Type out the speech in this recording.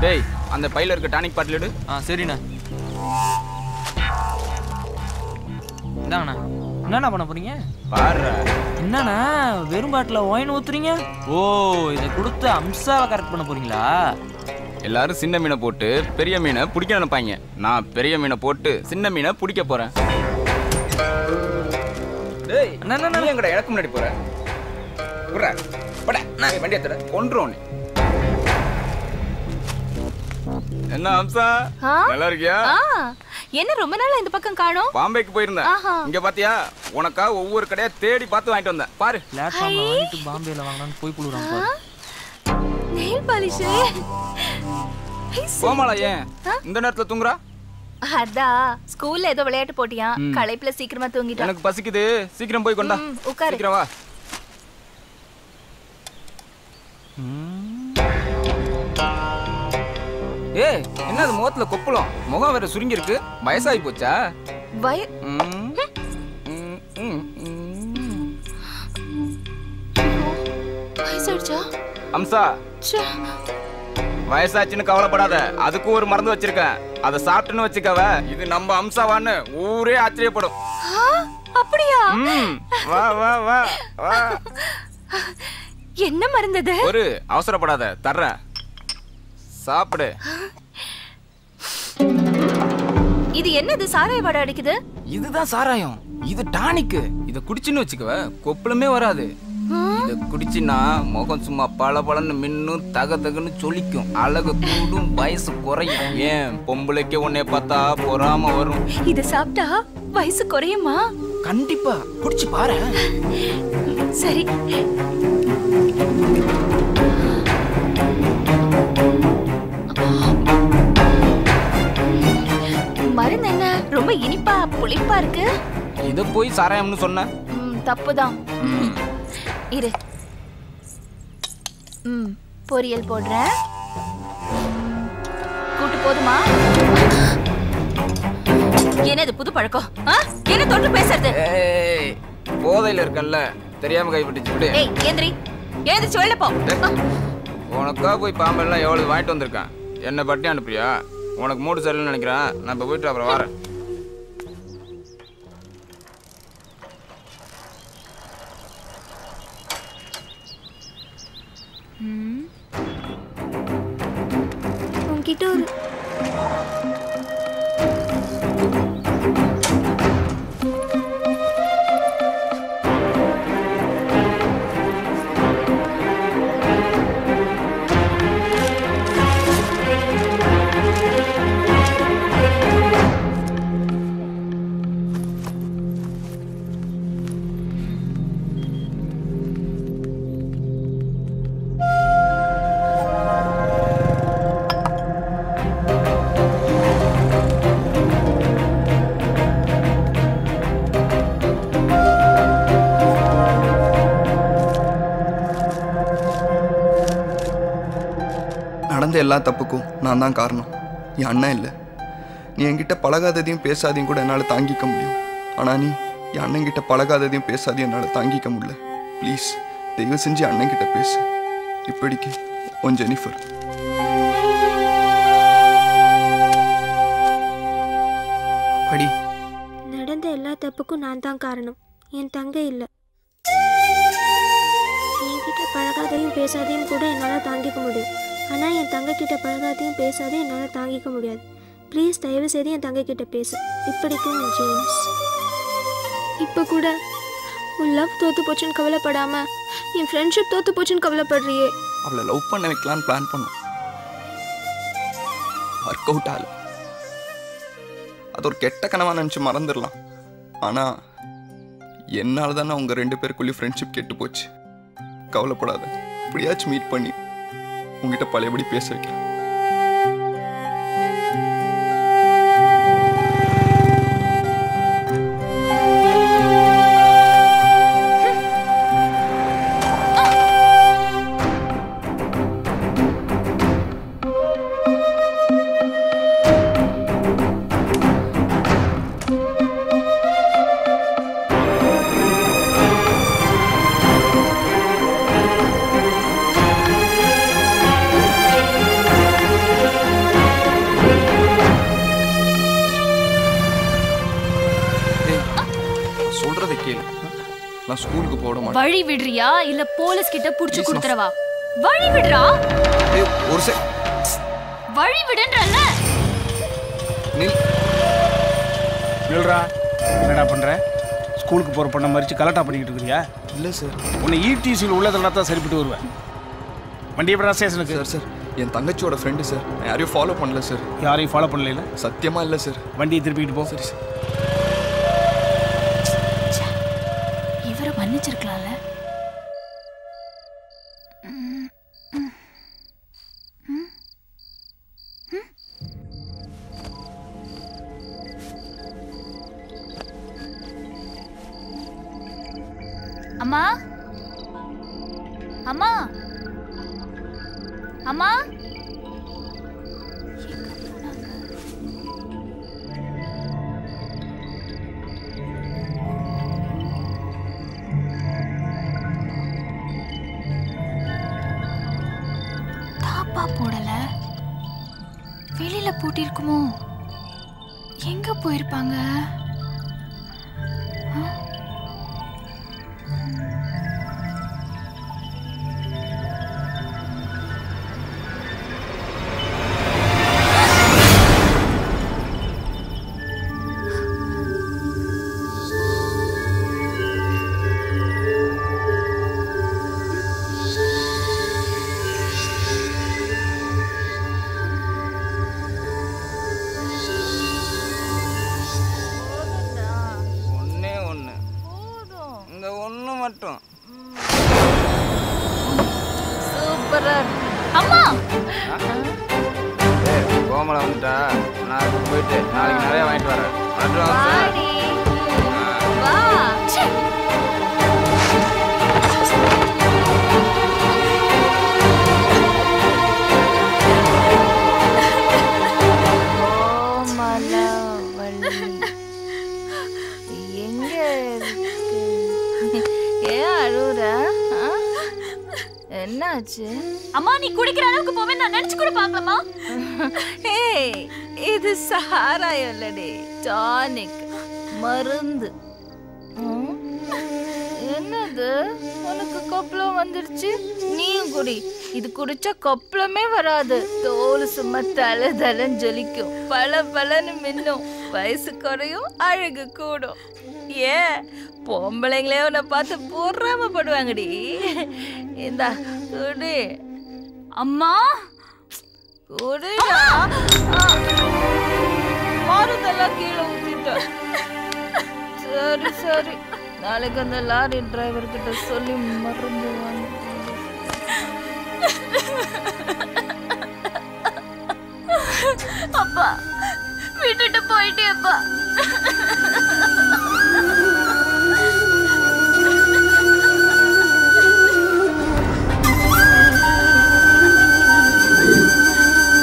டேய் அந்த பையில இருக்க டானிக் பாட்டில் எடு. சரிண்ணா. இந்தாங்கண்ணா. என்னண்ணா பண்ண போறீங்க? பாரு என்னண்ணா வெறும் பாட்டில் ஒயின் ஊத்துறீங்க? ஓ இதை கொடுத்து அம்சாவை கரெக்ட் பண்ண போறீங்களா? எல்லாரும் சின்ன மீனை போட்டு பெரிய மீனை பிடிக்க நினைப்பாங்க. நான் பெரிய மீனை போட்டு சின்ன மீனை பிடிக்க போறேன். டேய் நீ எங்கடா எனக்கு முன்னாடி போற? குறா பட நான் வண்டி ஏத்துற கொன்றுறோனே. என்ன அம்சா நல்லா இருக்கியா? என்ன ரொம்ப நாளா இந்த பக்கம் காணோம்? பாம்பேக்கு போயிருந்தேன். இங்க பாத்தியா உனக்கா ஒவ்வொரு கடையா தேடி பார்த்து வாங்கிட்டு வந்தேன். பாரு பிளாட்ஃபார்ம்ல வாங்கிட்டு பாம்பேல வாங்கலாம்னு போய் புளுறான் பாரு. Nail polish. கோமாளா ஏன் இந்த நேரத்துல தூங்குறா? அதான் ஸ்கூல்ல ஏதோ விளையாட்டு போட்டியா, களைப்புல சீக்கிரமா தூங்கிட்டா. எனக்கு பசிக்குது, சீக்கிரம் போய் கொண்டா. உட்காரு. சீக்கிரம் வா. ஏய் என்னது முகத்துல கொப்பளம்? முகம் வேற சுருங்கி இருக்கு. வயசாகி போச்சா? வயசாயிடுச்சா? அம்சா வயசாச்சுன்னு கவலைப்படாத. அதுக்கும் ஒரு மருந்து வச்சிருக்கேன். அதை சாப்பிட்டுன்னு வச்சுக்கவ. இது நம்ம அம்சாவான்னு ஊரே ஆச்சரியப்படும். அப்படியா? வா வா வா வா. என்ன மருந்தது? ஒரு அவசரப்படாத, தர்றேன் சாப்பிடு. இது என்னது சாராய வாடை அடிக்குது? இதுதான் சாராயம். இது டானிக். இத குடிச்சுன்னு வச்சுக்கவ கொப்பளமே வராது. இத குடிச்சினா முகம் சும்மா பளபளன்னு மின்னும், தக தகன்னு சொலிக்கும், அழகு கூடும், வயசு குறையும். ஏன் பொம்பளைக்கே உன்னைய பார்த்தா பொறாம வரும். இத சாப்பிட்டா வயசு குறையுமா? கண்டிப்பா குடிச்சு பாரு. சரி. மருந்து என்ன ரொம்ப இனிப்பா புளிப்பா இருக்கு? இத போய் சாராயம்னு சொன்ன தப்புதான். இரு. பொரியல் போடுறேன். கூட்டு போதுமா? என்னது புது பழக்கம்? என்ன தொட்டு பேசுறது? போதையில இருக்கல்ல, தெரியாம கைப்பட்டுச்சு. ஏய் ஏந்திரி, ஏந்திரிச்சு வெளில போ. உனக்கா போய் பாம்பெல்லாம் எவ்வளவு வாங்கிட்டு வந்திருக்கேன். என்ன பட்டி அனுப்புறியா? உனக்கு மூடு சரியில்லைன்னு நினைக்கிறேன். நான் இப்போ போயிட்டு அப்புறம் வரேன். உன்கிட்ட ஒரு நடந்த எல்லா தப்புக்கும் நான் தான் காரணம். என் அண்ணன் இல்லை. நீ என்கிட்ட பழகாததையும் பேசாதையும் கூட என்னால் தாங்கிக்க முடியும். ஆனால் நீ என் அண்ணன்கிட்ட பழகாததையும் பேசாதையும் என்னால் தாங்கிக்க முடியல. ப்ளீஸ் தயவு செஞ்சு அண்ணன்கிட்ட பேசு. இப்படிக்கு உன் ஜெனிஃபர். படி. நடந்த எல்லா தப்புக்கும் நான் தான் காரணம். என் தங்கை இல்லை. என்கிட்ட பழகாதையும் பேசாதையும் கூட என்னால் தாங்கிக்க முடியும். ஆனால் என் தங்கைக்கிட்ட பழகாதையும் பேசாதையும் என்னால் தாங்கிக்க முடியாது. ப்ளீஸ் தயவு செய்து என் தங்கைக்கிட்ட பேசு. இப்படிக்கும் ஜேம்ஸ். இப்போ கூட உன் லவ் தோத்து போச்சுன்னு கவலைப்படாம என் ஃப்ரெண்ட்ஷிப் தோத்து போச்சுன்னு கவலைப்படுறியே. அவளை லவ் பண்ண வைக்கலான்னு பிளான் பண்ணோம். ஒர்க் அவுட் ஆகல. அது ஒரு கெட்ட கனவா நினச்சி மறந்துடலாம். ஆனால் என்னால் தானே அவங்க 2 பேருக்குள்ளேயும் ஃப்ரெண்ட்ஷிப் கெட்டு போச்சு. கவலைப்படாத, இப்படியாச்சும் மீட் பண்ணி உங்ககிட்ட பழையபடி பேச வைக்கிறேன். நான் ஸ்கூலுக்கு போட மாட்டேன். வழி விடுறியா இல்ல போலீஸ் கிட்ட புடிச்சு கொடுத்துறவா? வழி விடுறா. ஏய் ஒரு செக். வழி விடுன்றல்ல. நில்றா. என்னடா பண்ற? ஸ்கூலுக்கு போற பொண்ண மறிச்சு கலட்டா பண்ணிக்கிட்டு இருக்கறியா? இல்ல சார். உன்னை ஈடிசியில் உள்ளதெல்லாம் தான் சரிப்பட்டு வருவேன். வண்டி எப்படா ஸ்டேஷனுக்கு? சார் என் தங்கச்சியோட ஃப்ரெண்டு சார். நான் யாரையும் ஃபாலோ பண்ணல சார். யாரையும் ஃபாலோ பண்ணல? சத்தியமா இல்லை சார். வண்டியை திருப்பிக்கிட்டு போ. சரி சார். இவரை மன்னிச்சிருக்கலாம்ல. அம்மா அம்மா அம்மா தாப்பா போடல, வெளியில பூட்டிருக்குமோ? எங்க போயிருப்பாங்க? கோமலை வந்துட்டா நான் போயிட்டு நாளைக்கு நிறைய வாங்கிட்டு வரேன். எங்க ஏன் அழுற? என்னாச்சு? அம்மா நீ குடிக்கிற அளவுக்கு போவே நான் நினைச்சு கூட பார்க்கலாமா? ஏய் இது சாராயம் இல்லடி, டானிக், மருந்து. என்னது உனக்கு கொப்பளம் வந்துருச்சு? நீயும் குடி. இது குடிச்சா கொப்பளமே வராது. தோல் சும்மா தலை தலைன்னு ஜொலிக்கும், பல பலன்னு மின்னும், வயசு குறையும், அழகு கூடும். ஏன் பொம்பளைங்களே உன்னை பார்த்து பொறாமப்படுவாங்கடி. இந்தா குடி. அம்மா குடிடா. மருந்தெல்லாம் கீழே ஊத்திட்ட. சரி சரி, நாளைக்கு அந்த லாரி டிரைவர் கிட்ட சொல்லி மருந்து வாங்க. அப்பா விட்டுட்டு போயிட்டேப்பா.